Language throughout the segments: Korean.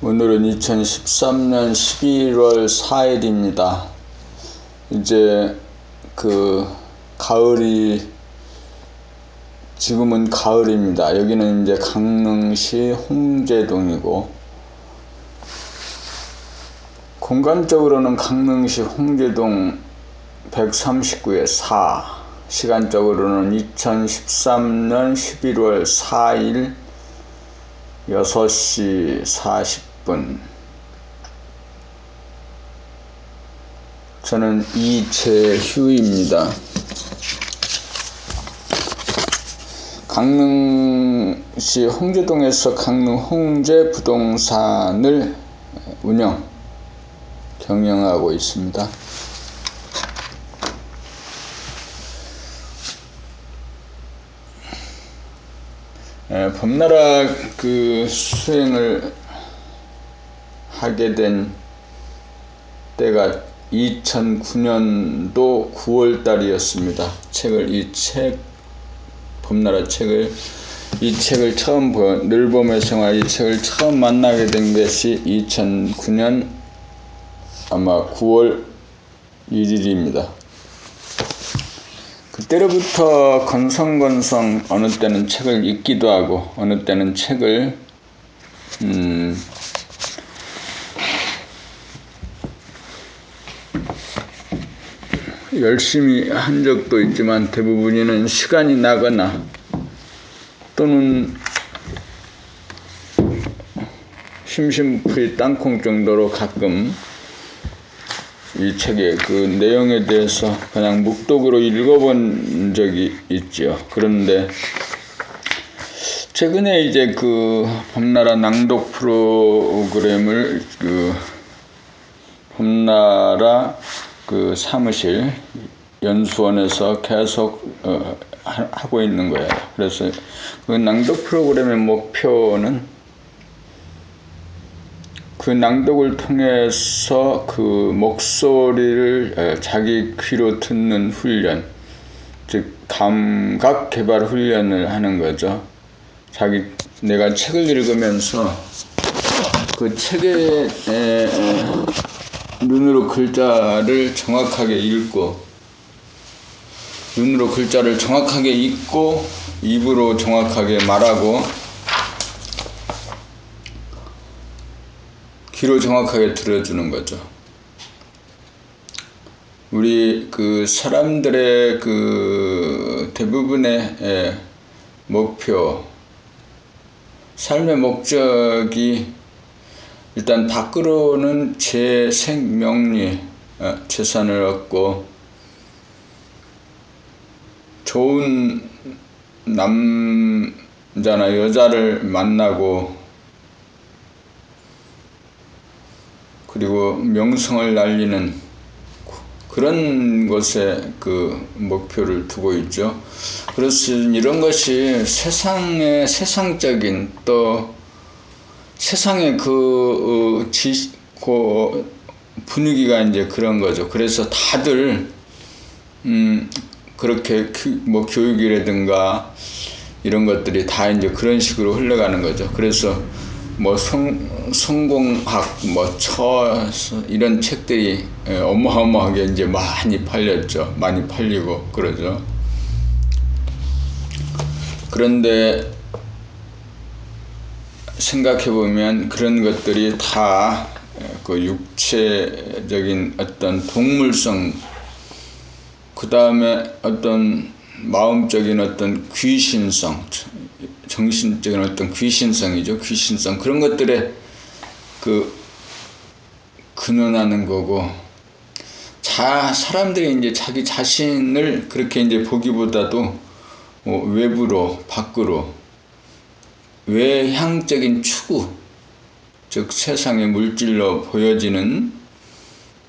오늘은 2013년 11월 4일입니다. 이제 지금은 가을입니다. 여기는 이제 강릉시 홍제동이고, 공간적으로는 강릉시 홍제동 139의 4, 시간적으로는 2013년 11월 4일 6시 40분. 저는 이재휴입니다. 강릉시 홍제동에서 강릉 홍제 부동산을 경영하고 있습니다. 범나라 수행을 하게 된 때가 2009년도 9월 달이었습니다. 이 책을 처음 늘봄의 생활, 이 책을 처음 만나게 된 것이 2009년 아마 9월 1일입니다. 그때로부터 건성건성 어느 때는 책을 읽기도 하고 어느 때는 책을 열심히 한 적도 있지만 대부분은 시간이 나거나 또는 심심풀이 땅콩 정도로 가끔 이 책의 그 내용에 대해서 그냥 묵독으로 읽어본 적이 있죠. 그런데 최근에 이제 범나라 낭독 프로그램을 범나라 사무실 연수원에서 계속 하고 있는 거예요. 그래서 그 낭독 프로그램의 목표는 그 낭독을 통해서 목소리를 자기 귀로 듣는 훈련, 즉 감각 개발 훈련을 하는 거죠. 내가 책을 읽으면서 그 책에 눈으로 글자를 정확하게 읽고 입으로 정확하게 말하고 귀로 정확하게 들어주는 거죠. 우리 사람들의 대부분의 삶의 목적이 일단 밖으로는 재생명리, 재산을 얻고 좋은 남자나 여자를 만나고 그리고 명성을 날리는 그런 것에 목표를 두고 있죠. 그래서 이런 것이 세상적인 또 세상의 분위기가 이제 그런 거죠. 그래서 다들 그렇게 교육이라든가 이런 것들이 다 이제 그런 식으로 흘러가는 거죠. 그래서 성공학, 이런 책들이 어마어마하게 이제 많이 팔렸죠. 많이 팔리고 그러죠. 그런데 생각해보면 그런 것들이 다 육체적인 어떤 동물성, 그 다음에 어떤 마음적인 어떤 귀신성, 정신적인 어떤 귀신성이죠. 귀신성. 그런 것들에 근원하는 거고, 사람들이 이제 자기 자신을 그렇게 이제 보기보다도 외부로, 밖으로, 외향적인 추구, 즉 세상의 물질로 보여지는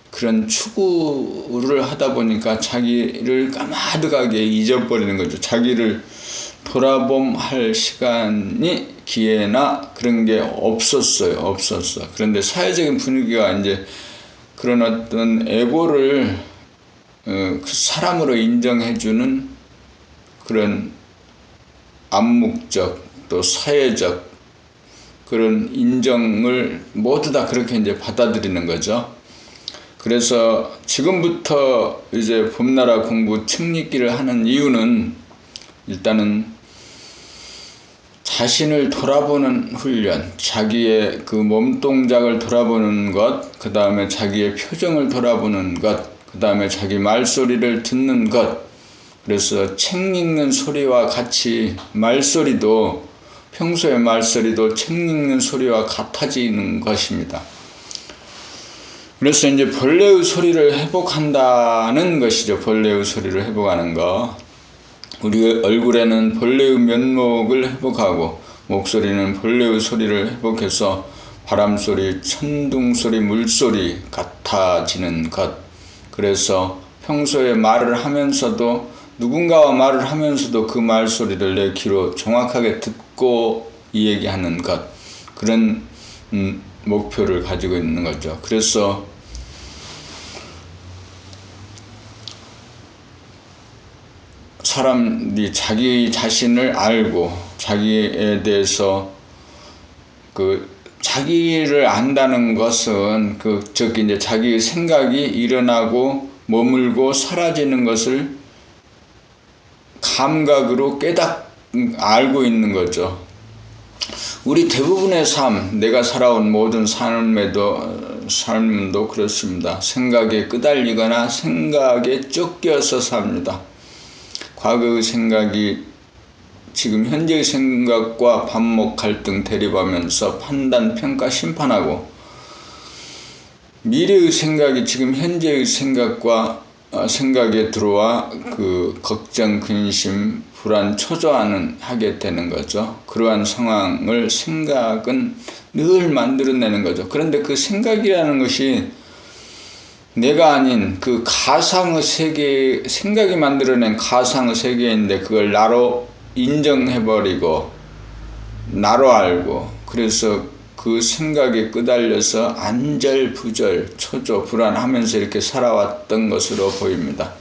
그런 추구를 하다 보니까 자기를 까마득하게 잊어버리는 거죠. 자기를 돌아봄할 시간이, 기회나 그런 게 없었어. 그런데 사회적인 분위기가 이제 그런 어떤 에고를 사람으로 인정해주는 그런 암묵적 또 사회적 그런 인정을 모두 다 그렇게 이제 받아들이는 거죠. 그래서 지금부터 이제 봄나라 공부 책읽기를 하는 이유는 일단은 자신을 돌아보는 훈련, 자기의 그 몸동작을 돌아보는 것, 그 다음에 자기의 표정을 돌아보는 것, 그 다음에 자기 말소리를 듣는 것. 그래서 책 읽는 소리와 같이 말소리도, 평소의 말소리도 책 읽는 소리와 같아지는 것입니다. 그래서 이제 본래의 소리를 회복한다는 것이죠. 본래의 소리를 회복하는 거. 우리 얼굴에는 본래의 면목을 회복하고, 목소리는 본래의 소리를 회복해서 바람소리, 천둥소리, 물소리 같아지는 것. 그래서 평소에 말을 하면서도, 누군가와 말을 하면서도 그 말소리를 내 귀로 정확하게 듣고 이야기하는 것. 그런 목표를 가지고 있는 거죠. 그래서 사람이 자기 자신을 알고 자기에 대해서 자기를 안다는 것은 이제 자기의 생각이 일어나고 머물고 사라지는 것을 감각으로 알고 있는 거죠. 우리 대부분의 삶, 내가 살아온 모든 삶도 그렇습니다. 생각에 끄달리거나 생각에 쫓겨서 삽니다. 과거의 생각이 지금 현재의 생각과 반목, 갈등, 대립하면서 판단, 평가, 심판하고, 미래의 생각이 지금 현재의 생각에 들어와 걱정, 근심, 불안, 하게 되는 거죠. 그러한 상황을 생각은 늘 만들어내는 거죠. 그런데 그 생각이라는 것이 내가 아닌 그 가상의 세계, 생각이 만들어낸 가상의 세계인데 그걸 나로 인정해버리고 나로 알고, 그래서 그 생각에 끄달려서 안절부절, 초조, 불안하면서 이렇게 살아왔던 것으로 보입니다.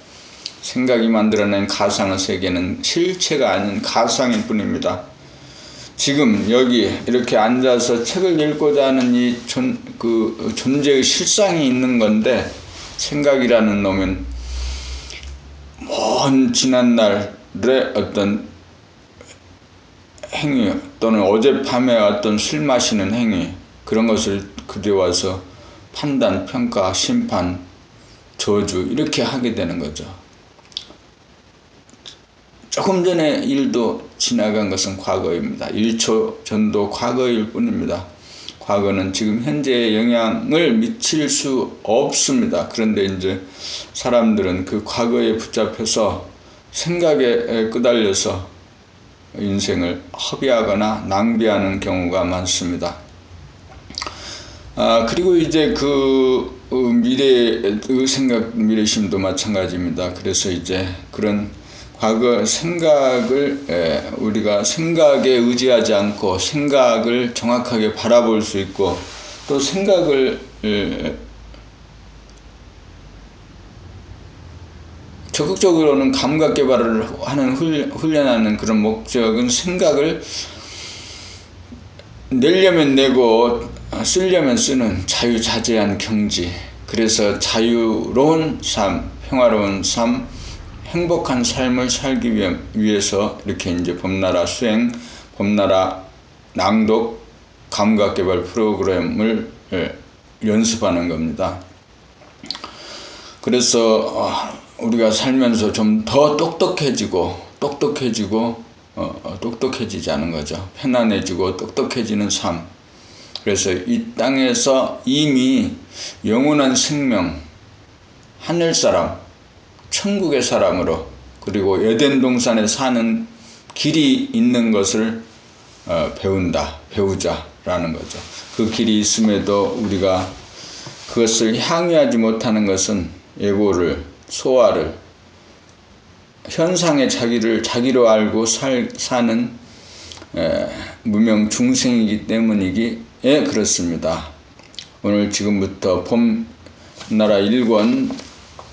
생각이 만들어낸 가상의 세계는 실체가 아닌 가상일 뿐입니다. 지금 여기 이렇게 앉아서 책을 읽고자 하는 이 존재의 실상이 있는 건데, 생각이라는 놈은 먼 지난날의 어떤 행위 또는 어젯밤에 어떤 술 마시는 행위, 그런 것을 그려와서 판단, 평가, 심판, 저주 이렇게 하게 되는 거죠. 조금 전에 일도 지나간 것은 과거입니다. 1초 전도 과거일 뿐입니다. 과거는 지금 현재에 영향을 미칠 수 없습니다. 그런데 이제 사람들은 그 과거에 붙잡혀서 생각에 끄달려서 인생을 허비하거나 낭비하는 경우가 많습니다. 그리고 이제 미래의 생각, 미래심도 마찬가지입니다. 그래서 이제 그런 과거 생각을 우리가 생각에 의지하지 않고 생각을 정확하게 바라볼 수 있고, 또 생각을 적극적으로는 감각 개발을 하는 훈련하는 그런 목적은 생각을 내려면 내고 쓰려면 쓰는 자유자재한 경지, 그래서 자유로운 삶, 평화로운 삶, 행복한 삶을 살기 위해서 이렇게 이제 봄나라 수행, 봄나라 낭독, 감각개발 프로그램을 연습하는 겁니다. 그래서 우리가 살면서 좀 더 똑똑해지지 않은 거죠. 편안해지고 똑똑해지는 삶. 그래서 이 땅에서 이미 영원한 생명, 하늘사람, 천국의 사람으로, 그리고 에덴 동산에 사는 길이 있는 것을 배우자라는 거죠. 그 길이 있음에도 우리가 그것을 향유하지 못하는 것은 에고를, 소화를, 현상의 자기로 알고 사는 무명 중생이기 때문이기에 그렇습니다. 오늘 지금부터 봄나라 1권,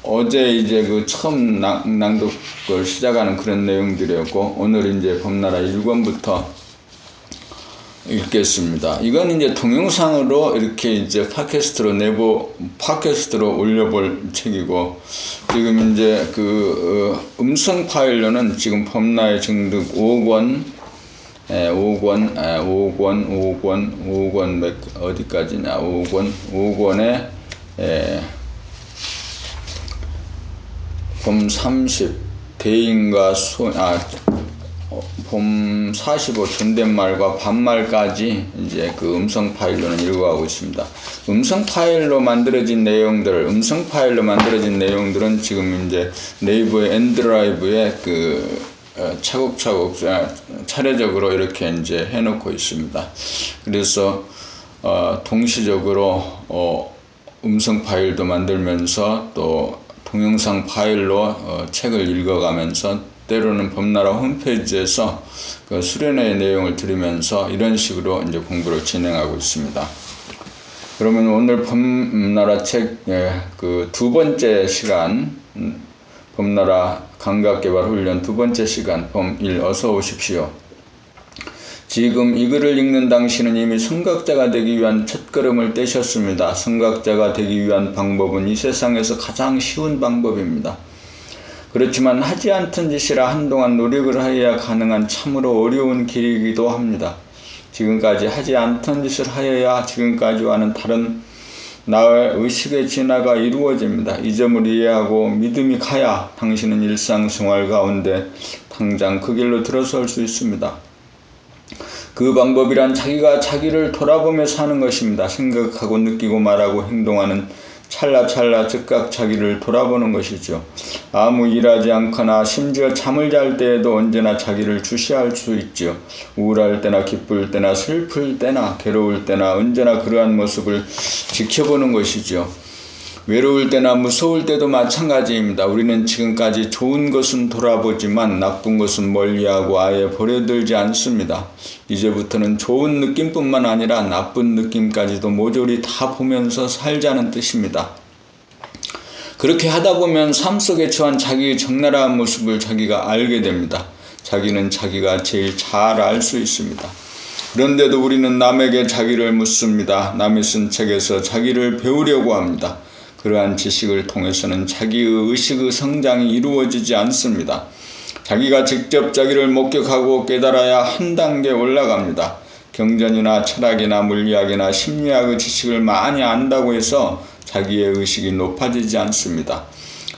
어제 이제 처음 낭독을 시작하는 그런 내용들이었고, 오늘 이제 봄나라 1권부터 읽겠습니다. 이건 이제 동영상으로 이렇게 이제 팟캐스트로 올려볼 책이고, 지금 이제 그 음성 파일로는 지금 범나의 증득 5권, 5권 어디까지냐? 5권에 범 30 대인과 봄 45 존댓말과 반말까지 이제 그 음성 파일로는 읽어가고 있습니다. 음성 파일로 만들어진 내용들은 지금 이제 네이버의 엔드라이브에 그 차곡차곡 차례적으로 이렇게 이제 해놓고 있습니다. 그래서 동시적으로 음성 파일도 만들면서 또 동영상 파일로 책을 읽어가면서 때로는 범나라 홈페이지에서 그 수련회의 내용을 들으면서 이런 식으로 이제 공부를 진행하고 있습니다. 그러면 오늘 범나라 책 그 두 번째 시간, 범나라 감각개발훈련 두 번째 시간, 범 1 어서 오십시오. 지금 이 글을 읽는 당신은 이미 성각자가 되기 위한 첫걸음을 떼셨습니다. 성각자가 되기 위한 방법은 이 세상에서 가장 쉬운 방법입니다. 그렇지만 하지 않던 짓이라 한동안 노력을 하여야 가능한 참으로 어려운 길이기도 합니다. 지금까지 하지 않던 짓을 하여야 지금까지와는 다른 나의 의식의 진화가 이루어집니다. 이 점을 이해하고 믿음이 가야 당신은 일상생활 가운데 당장 그 길로 들어설 수 있습니다. 그 방법이란 자기가 자기를 돌아보며 사는 것입니다. 생각하고 느끼고 말하고 행동하는 찰나찰나 즉각 자기를 돌아보는 것이죠. 아무 일하지 않거나 심지어 잠을 잘 때에도 언제나 자기를 주시할 수 있죠. 우울할 때나 기쁠 때나 슬플 때나 괴로울 때나 언제나 그러한 모습을 지켜보는 것이죠. 외로울 때나 무서울 때도 마찬가지입니다. 우리는 지금까지 좋은 것은 돌아보지만 나쁜 것은 멀리하고 아예 버려들지 않습니다. 이제부터는 좋은 느낌뿐만 아니라 나쁜 느낌까지도 모조리 다 보면서 살자는 뜻입니다. 그렇게 하다 보면 삶 속에 처한 자기의 적나라한 모습을 자기가 알게 됩니다. 자기는 자기가 제일 잘 알 수 있습니다. 그런데도 우리는 남에게 자기를 묻습니다. 남이 쓴 책에서 자기를 배우려고 합니다. 그러한 지식을 통해서는 자기의 의식의 성장이 이루어지지 않습니다. 자기가 직접 자기를 목격하고 깨달아야 한 단계 올라갑니다. 경전이나 철학이나 물리학이나 심리학의 지식을 많이 안다고 해서 자기의 의식이 높아지지 않습니다.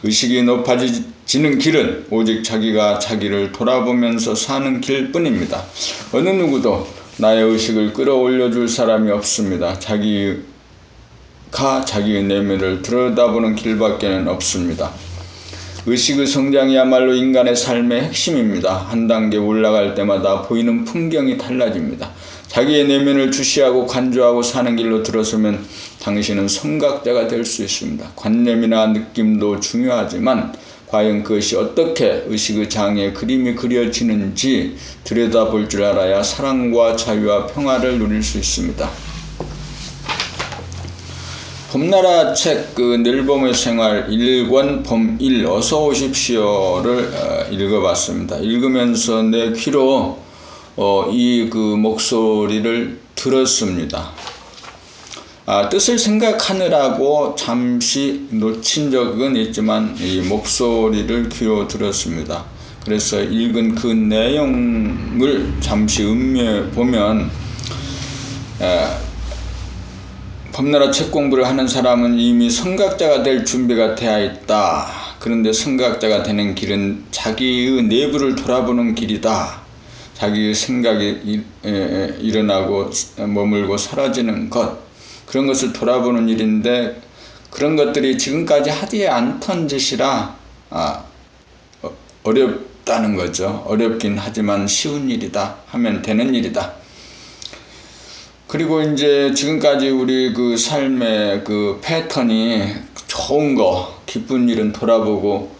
의식이 높아지는 길은 오직 자기가 자기를 돌아보면서 사는 길뿐입니다. 어느 누구도 나의 의식을 끌어올려 줄 사람이 없습니다. 자기의 내면을 들여다보는 길밖에는 없습니다. 의식의 성장이야말로 인간의 삶의 핵심입니다. 한 단계 올라갈 때마다 보이는 풍경이 달라집니다. 자기의 내면을 주시하고 간주하고 사는 길로 들어서면 당신은 성각자가 될 수 있습니다. 관념이나 느낌도 중요하지만 과연 그것이 어떻게 의식의 장에 그림이 그려지는지 들여다볼 줄 알아야 사랑과 자유와 평화를 누릴 수 있습니다. 범나라 책 늘봄의 생활 1권 범 1 어서 오십시오를 읽어봤습니다. 읽으면서 내 귀로 이 목소리를 들었습니다. 뜻을 생각하느라고 잠시 놓친 적은 있지만 이 목소리를 귀로 들었습니다. 그래서 읽은 그 내용을 잠시 음미해 보면 범나라 책 공부를 하는 사람은 이미 성각자가 될 준비가 되어 있다. 그런데 성각자가 되는 길은 자기의 내부를 돌아보는 길이다. 자기의 생각이 일어나고 머물고 사라지는 것, 그런 것을 돌아보는 일인데 그런 것들이 지금까지 하지 않던 짓이라 어렵다는 거죠. 어렵긴 하지만 쉬운 일이다. 하면 되는 일이다. 그리고 이제 지금까지 우리 그 삶의 그 패턴이 좋은 거, 기쁜 일은 돌아보고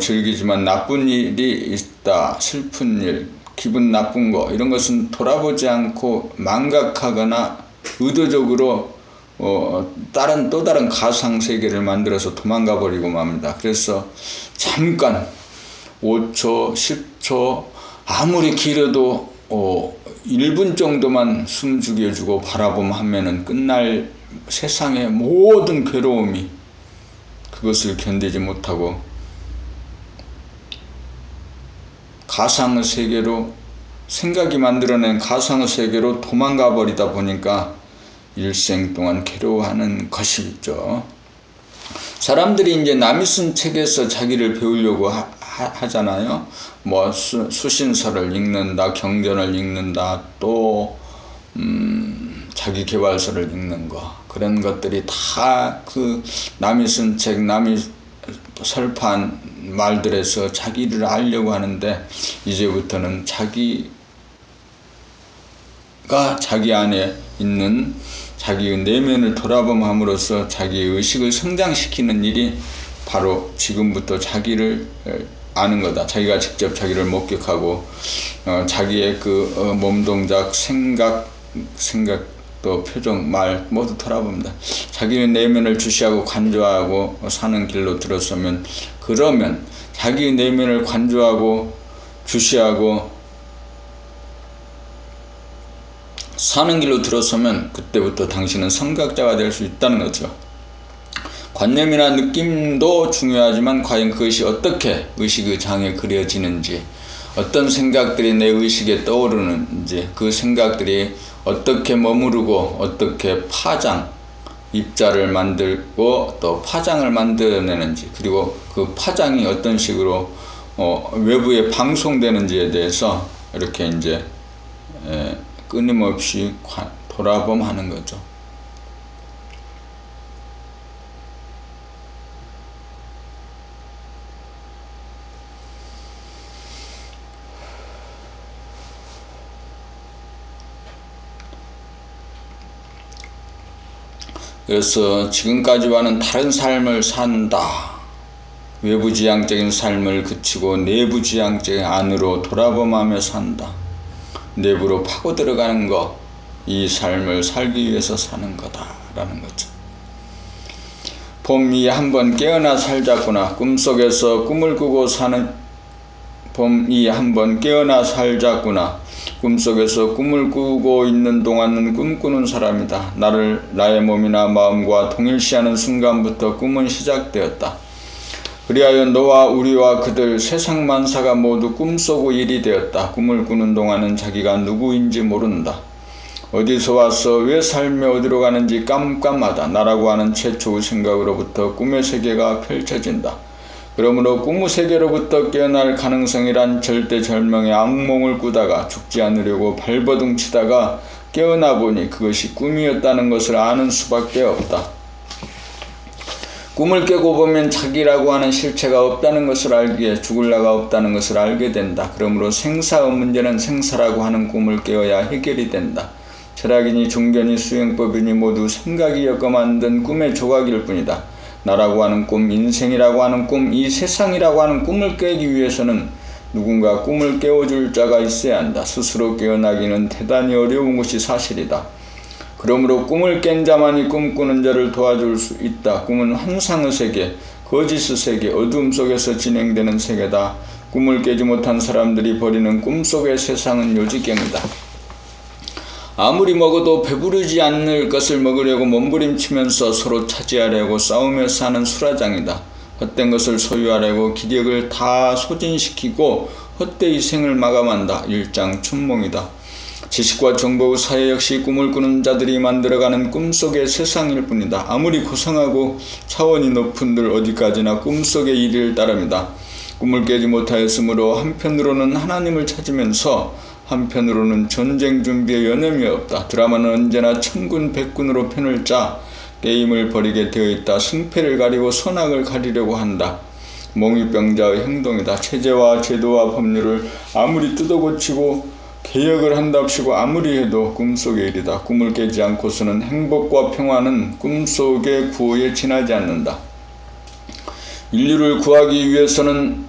즐기지만 나쁜 일이 있다, 슬픈 일, 기분 나쁜 거 이런 것은 돌아보지 않고 망각하거나 의도적으로 또 다른 가상 세계를 만들어서 도망가 버리고 맙니다. 그래서 잠깐 5초, 10초 아무리 길어도 1분 정도만 숨 죽여주고 바라보면 끝날 세상의 모든 괴로움이 그것을 견디지 못하고 가상의 세계로, 생각이 만들어낸 가상의 세계로 도망가 버리다 보니까 일생 동안 괴로워하는 것이죠. 사람들이 이제 남이 쓴 책에서 자기를 배우려고 하잖아요. 뭐 수신서를 읽는다, 경전을 읽는다, 또 자기 개발서를 읽는 거, 그런 것들이 다 그 남이 쓴 책, 남이 설파한 말들에서 자기를 알려고 하는데, 이제부터는 자기가 자기 안에 있는 자기의 내면을 돌아봄함으로써 자기의 의식을 성장시키는 일이 바로 지금부터 자기를 아는 거다. 자기가 직접 자기를 목격하고 자기의 그 몸동작, 생각도 표정, 말 모두 돌아봅니다. 자기의 내면을 주시하고 관조하고 사는 길로 들어서면, 그러면 자기의 내면을 관조하고 주시하고 사는 길로 들어서면 그때부터 당신은 성각자가 될 수 있다는 거죠. 관념이나 느낌도 중요하지만 과연 그것이 어떻게 의식의 장에 그려지는지, 어떤 생각들이 내 의식에 떠오르는지, 그 생각들이 어떻게 머무르고 어떻게 파장, 입자를 만들고 또 파장을 만들어내는지, 그리고 그 파장이 어떤 식으로 외부에 방송되는지에 대해서 이렇게 이제 끊임없이 돌아봄하는 거죠. 그래서 지금까지와는 다른 삶을 산다. 외부지향적인 삶을 그치고 내부지향적인 안으로 돌아봄하며 산다. 내부로 파고 들어가는 것, 이 삶을 살기 위해서 사는 거다라는 거죠. 봄이 한번 깨어나 살자꾸나. 꿈속에서 꿈을 꾸고 사는 봄이 한번 깨어나 살자꾸나. 꿈속에서 꿈을 꾸고 있는 동안은 꿈꾸는 사람이다. 나의 몸이나 마음과 동일시하는 순간부터 꿈은 시작되었다. 그리하여 너와 우리와 그들 세상 만사가 모두 꿈속의 일이 되었다. 꿈을 꾸는 동안은 자기가 누구인지 모른다. 어디서 와서 왜 살며 어디로 가는지 깜깜하다. 나라고 하는 최초의 생각으로부터 꿈의 세계가 펼쳐진다. 그러므로 꿈의 세계로부터 깨어날 가능성이란 절대절명의 악몽을 꾸다가 죽지 않으려고 발버둥 치다가 깨어나 보니 그것이 꿈이었다는 것을 아는 수밖에 없다. 꿈을 깨고 보면 자기라고 하는 실체가 없다는 것을 알기에 죽을 나가 없다는 것을 알게 된다. 그러므로 생사의 문제는 생사라고 하는 꿈을 깨어야 해결이 된다. 철학이니 종교니 수행법이니 모두 생각이 엮어 만든 꿈의 조각일 뿐이다. 나라고 하는 꿈, 인생이라고 하는 꿈, 이 세상이라고 하는 꿈을 깨기 위해서는 누군가 꿈을 깨워줄 자가 있어야 한다. 스스로 깨어나기는 대단히 어려운 것이 사실이다. 그러므로 꿈을 깬 자만이 꿈꾸는 자를 도와줄 수 있다. 꿈은 환상의 세계, 거짓의 세계, 어둠 속에서 진행되는 세계다. 꿈을 깨지 못한 사람들이 벌이는 꿈속의 세상은 요지경이다. 아무리 먹어도 배부르지 않을 것을 먹으려고 몸부림치면서 서로 차지하려고 싸우며 사는 수라장이다. 헛된 것을 소유하려고 기력을 다 소진시키고 헛되이 생을 마감한다. 일장춘몽이다. 지식과 정보의 사회 역시 꿈을 꾸는 자들이 만들어가는 꿈속의 세상일 뿐이다. 아무리 고상하고 차원이 높은들 어디까지나 꿈속의 일을 따릅니다. 꿈을 깨지 못하였으므로 한편으로는 하나님을 찾으면서 한편으로는 전쟁 준비에 여념이 없다. 드라마는 언제나 천군 백군으로 편을 짜 게임을 벌이게 되어 있다. 승패를 가리고 선악을 가리려고 한다. 몽유병자의 행동이다. 체제와 제도와 법률을 아무리 뜯어고치고 개혁을 한답시고 아무리 해도 꿈속의 일이다. 꿈을 깨지 않고서는 행복과 평화는 꿈속의 구호에 지나지 않는다. 인류를 구하기 위해서는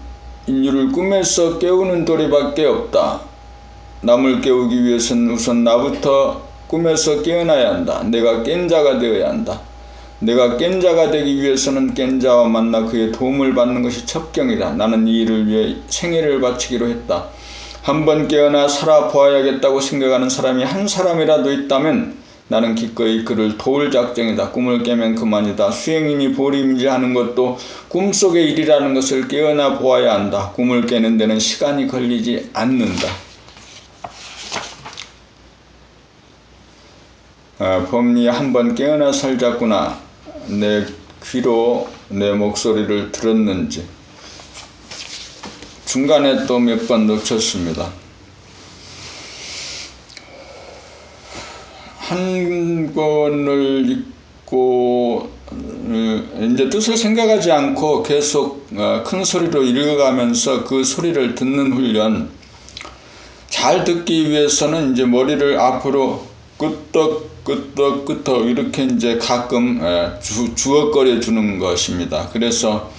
인류를 꿈에서 깨우는 도리밖에 없다. 남을 깨우기 위해서는 우선 나부터 꿈에서 깨어나야 한다. 내가 깬 자가 되어야 한다. 내가 깬 자가 되기 위해서는 깬 자와 만나 그의 도움을 받는 것이 첩경이다. 나는 이 일을 위해 생애를 바치기로 했다. 한번 깨어나 살아보아야겠다고 생각하는 사람이 한 사람이라도 있다면 나는 기꺼이 그를 도울 작정이다. 꿈을 깨면 그만이다. 수행이니 보림이지 하는 것도 꿈속의 일이라는 것을 깨어나 보아야 한다. 꿈을 깨는 데는 시간이 걸리지 않는다. 범리 한번 깨어나 살자꾸나. 내 귀로 내 목소리를 들었는지. 중간에 또 몇 번 놓쳤습니다. 한 권을 읽고 이제 뜻을 생각하지 않고 계속 큰 소리로 읽어가면서 그 소리를 듣는 훈련. 잘 듣기 위해서는 이제 머리를 앞으로 끄덕 이렇게 이제 가끔 주걱거려 주는 것입니다. 그래서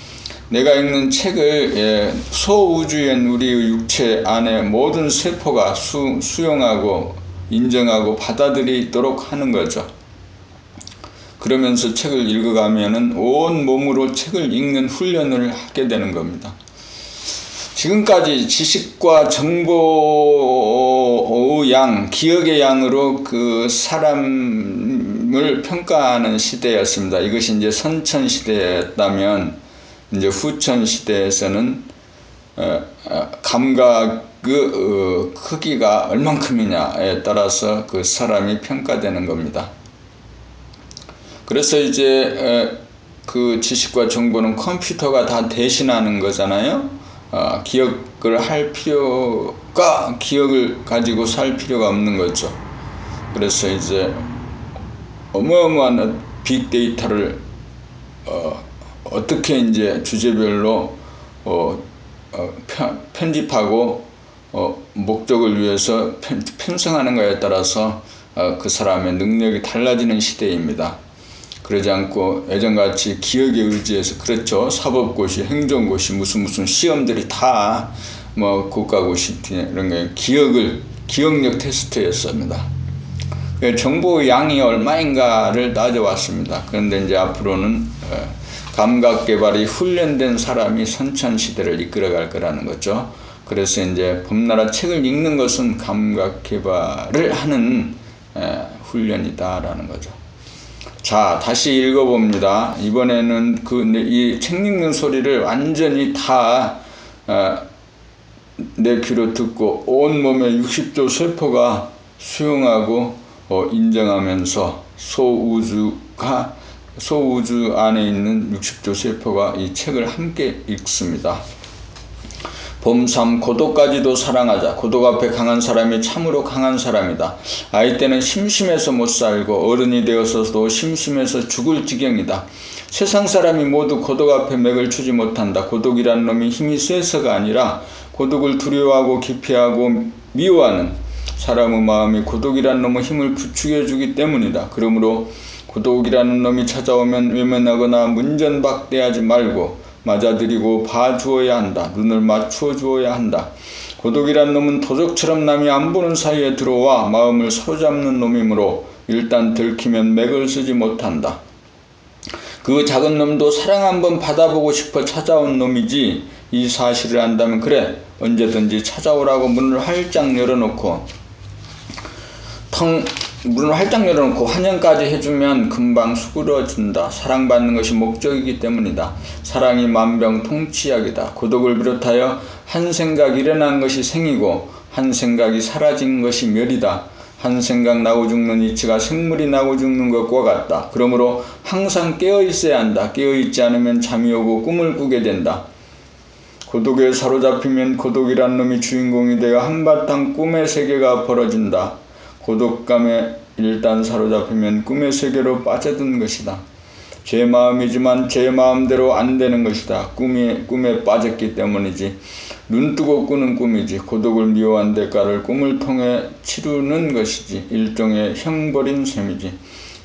내가 읽는 책을 소우주엔 우리의 육체 안에 모든 세포가 수용하고 인정하고 받아들이도록 하는 거죠. 그러면서 책을 읽어가면은 온 몸으로 책을 읽는 훈련을 하게 되는 겁니다. 지금까지 지식과 정보의 양, 기억의 양으로 그 사람을 평가하는 시대였습니다. 이것이 이제 선천 시대였다면, 이제 후천 시대에서는 감각의 크기가 얼만큼이냐에 따라서 그 사람이 평가되는 겁니다. 그래서 이제 그 지식과 정보는 컴퓨터가 다 대신하는 거잖아요. 기억을 할 필요가, 기억을 가지고 살 필요가 없는 거죠. 그래서 이제 어마어마한 빅데이터를 어떻게 이제 주제별로 편집하고 목적을 위해서 편성하는가에 따라서 그 사람의 능력이 달라지는 시대입니다. 그러지 않고 예전같이 기억에 의지해서, 그렇죠. 사법고시, 행정고시, 무슨 시험들이 다 국가고시 이런 게 기억력 테스트였습니다. 정보의 양이 얼마인가를 따져왔습니다. 그런데 이제 앞으로는 감각 개발이 훈련된 사람이 선천 시대를 이끌어갈 거라는 거죠. 그래서 이제 범나라 책을 읽는 것은 감각 개발을 하는 훈련이다라는 거죠. 자, 다시 읽어봅니다. 이번에는 이 책 읽는 소리를 완전히 다 내 귀로 듣고 온 몸의 60조 세포가 수용하고 인정하면서 소우주 안에 있는 60조 세포가 이 책을 함께 읽습니다. 봄3 고독까지도 사랑하자. 고독 앞에 강한 사람이 참으로 강한 사람이다. 아이 때는 심심해서 못 살고 어른이 되어서도 심심해서 죽을 지경이다. 세상 사람이 모두 고독 앞에 맥을 추지 못한다. 고독이란 놈이 힘이 세서가 아니라 고독을 두려워하고 기피하고 미워하는 사람의 마음이 고독이란 놈의 힘을 부추겨주기 때문이다. 그러므로 고독이라는 놈이 찾아오면 외면하거나 문전박대하지 말고 맞아들이고 봐주어야 한다. 눈을 맞추어 주어야 한다. 고독이란 놈은 도적처럼 남이 안 보는 사이에 들어와 마음을 사로잡는 놈이므로 일단 들키면 맥을 쓰지 못한다. 그 작은 놈도 사랑 한번 받아보고 싶어 찾아온 놈이지, 이 사실을 안다면 그래 언제든지 찾아오라고 문을 활짝 열어놓고 환영까지 해주면 금방 수그러진다. 사랑받는 것이 목적이기 때문이다. 사랑이 만병통치약이다. 고독을 비롯하여 한 생각 일어난 것이 생이고 한 생각이 사라진 것이 멸이다. 한 생각 나고 죽는 이치가 생물이 나고 죽는 것과 같다. 그러므로 항상 깨어 있어야 한다. 깨어 있지 않으면 잠이 오고 꿈을 꾸게 된다. 고독에 사로잡히면 고독이란 놈이 주인공이 되어 한바탕 꿈의 세계가 벌어진다. 고독감에 일단 사로잡히면 꿈의 세계로 빠져든 것이다. 제 마음이지만 제 마음대로 안 되는 것이다. 꿈에 빠졌기 때문이지. 눈 뜨고 꾸는 꿈이지. 고독을 미워한 대가를 꿈을 통해 치르는 것이지. 일종의 형벌인 셈이지.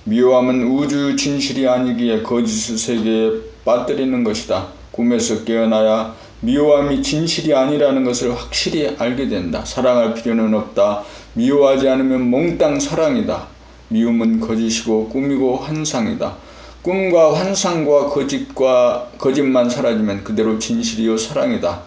미워함은 우주 진실이 아니기에 거짓의 세계에 빠뜨리는 것이다. 꿈에서 깨어나야 미워함이 진실이 아니라는 것을 확실히 알게 된다. 사랑할 필요는 없다. 미워하지 않으면 몽땅 사랑이다. 미움은 거짓이고 꿈이고 환상이다. 꿈과 환상과 거짓만 사라지면 그대로 진실이요 사랑이다.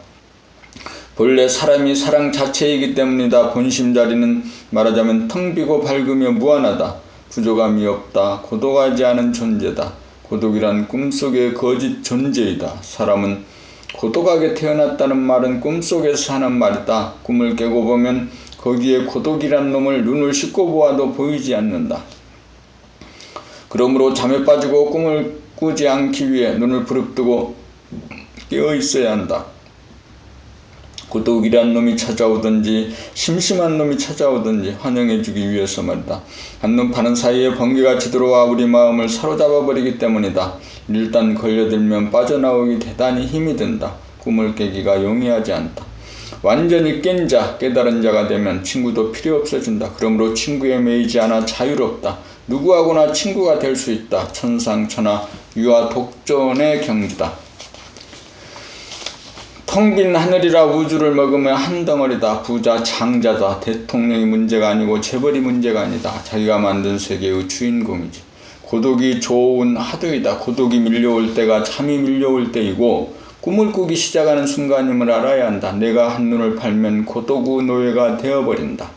본래 사람이 사랑 자체이기 때문이다. 본심 자리는 말하자면 텅 비고 밝으며 무한하다. 부족함이 없다. 고독하지 않은 존재다. 고독이란 꿈속의 거짓 존재이다. 사람은 고독하게 태어났다는 말은 꿈속에서 하는 말이다. 꿈을 깨고 보면 거기에 고독이란 놈을 눈을 씻고 보아도 보이지 않는다. 그러므로 잠에 빠지고 꿈을 꾸지 않기 위해 눈을 부릅뜨고 깨어 있어야 한다. 고독이란 놈이 찾아오든지 심심한 놈이 찾아오든지 환영해주기 위해서 말이다. 한눈 파는 사이에 번개같이 들어와 우리 마음을 사로잡아버리기 때문이다. 일단 걸려들면 빠져나오기 대단히 힘이 든다. 꿈을 깨기가 용이하지 않다. 완전히 깬 자, 깨달은 자가 되면 친구도 필요 없어진다. 그러므로 친구에 매이지 않아 자유롭다. 누구하고나 친구가 될 수 있다. 천상천하 유아 독존의 경지다. 텅 빈 하늘이라 우주를 먹으면 한 덩어리다. 부자 장자다. 대통령이 문제가 아니고 재벌이 문제가 아니다. 자기가 만든 세계의 주인공이지. 고독이 좋은 하도이다. 고독이 밀려올 때가 잠이 밀려올 때이고 꿈을 꾸기 시작하는 순간임을 알아야 한다. 내가 한눈을 팔면 고독의 노예가 되어버린다.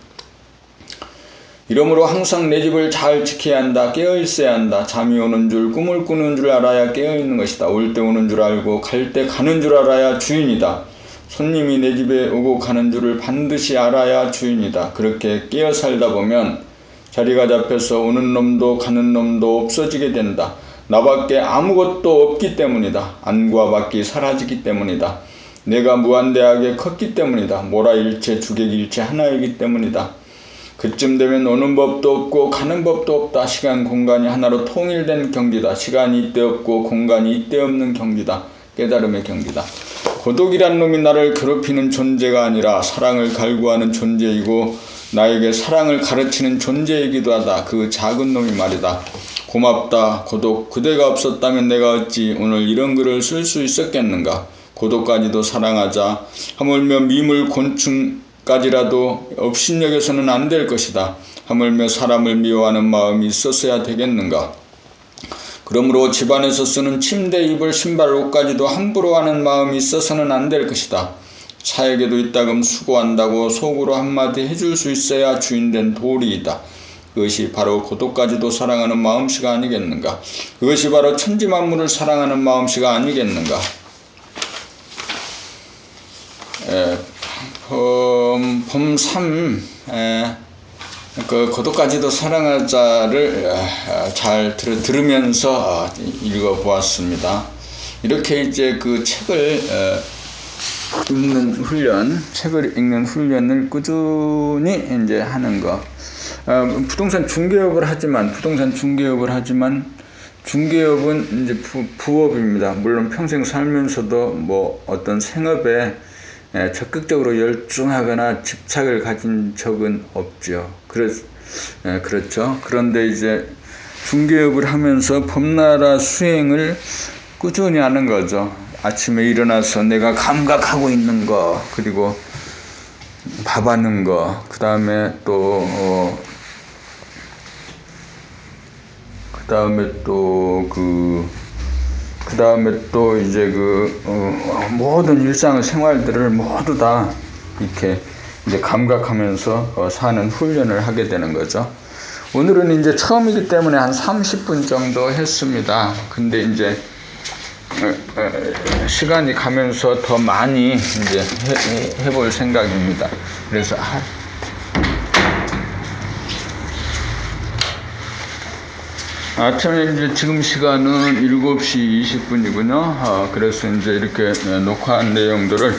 이러므로 항상 내 집을 잘 지켜야 한다. 깨어있어야 한다. 잠이 오는 줄 꿈을 꾸는 줄 알아야 깨어있는 것이다. 올 때 오는 줄 알고 갈 때 가는 줄 알아야 주인이다. 손님이 내 집에 오고 가는 줄을 반드시 알아야 주인이다. 그렇게 깨어 살다 보면 자리가 잡혀서 오는 놈도 가는 놈도 없어지게 된다. 나밖에 아무것도 없기 때문이다. 안과 밖이 사라지기 때문이다. 내가 무한대하게 컸기 때문이다. 모라일체 주객일체 하나이기 때문이다. 그쯤 되면 오는 법도 없고 가는 법도 없다. 시간 공간이 하나로 통일된 경지다. 시간이 이때 없고 공간이 이때 없는 경지다. 깨달음의 경지다. 고독이란 놈이 나를 괴롭히는 존재가 아니라 사랑을 갈구하는 존재이고 나에게 사랑을 가르치는 존재이기도 하다. 그 작은 놈이 말이다. 고맙다. 고독. 그대가 없었다면 내가 어찌 오늘 이런 글을 쓸 수 있었겠는가. 고독까지도 사랑하자. 하물며 미물 곤충까지라도 업신여겨서는 안 될 것이다. 하물며 사람을 미워하는 마음이 있었어야 되겠는가. 그러므로 집안에서 쓰는 침대, 이불, 신발, 옷까지도 함부로 하는 마음이 있어서는 안 될 것이다. 차에게도 이따금 수고한다고 속으로 한마디 해줄 수 있어야 주인된 도리이다. 그것이 바로 고독까지도 사랑하는 마음씨가 아니겠는가. 그것이 바로 천지만물을 사랑하는 마음씨가 아니겠는가. 봄 3, 그 고독까지도 사랑하자를 잘 들으면서 읽어보았습니다. 이렇게 이제 그 책을 읽는 훈련을 꾸준히 이제 하는 거. 부동산 중개업을 하지만 중개업은 이제 부업입니다. 물론 평생 살면서도 뭐 어떤 생업에 적극적으로 열중하거나 집착을 가진 적은 없죠. 그렇죠. 그런데 이제 중개업을 하면서 법나라 수행을 꾸준히 하는 거죠. 아침에 일어나서 내가 감각하고 있는 거, 그리고 밥하는 거, 그 다음에 또 이제 모든 일상 생활들을 모두 다 이렇게 이제 감각하면서 사는 훈련을 하게 되는 거죠. 오늘은 이제 처음이기 때문에 한 30분 정도 했습니다. 근데 이제 시간이 가면서 더 많이 이제 해볼 생각입니다. 그래서 아침에 이제 지금 시간은 7시 20분이군요. 그래서 이제 이렇게 녹화한 내용들을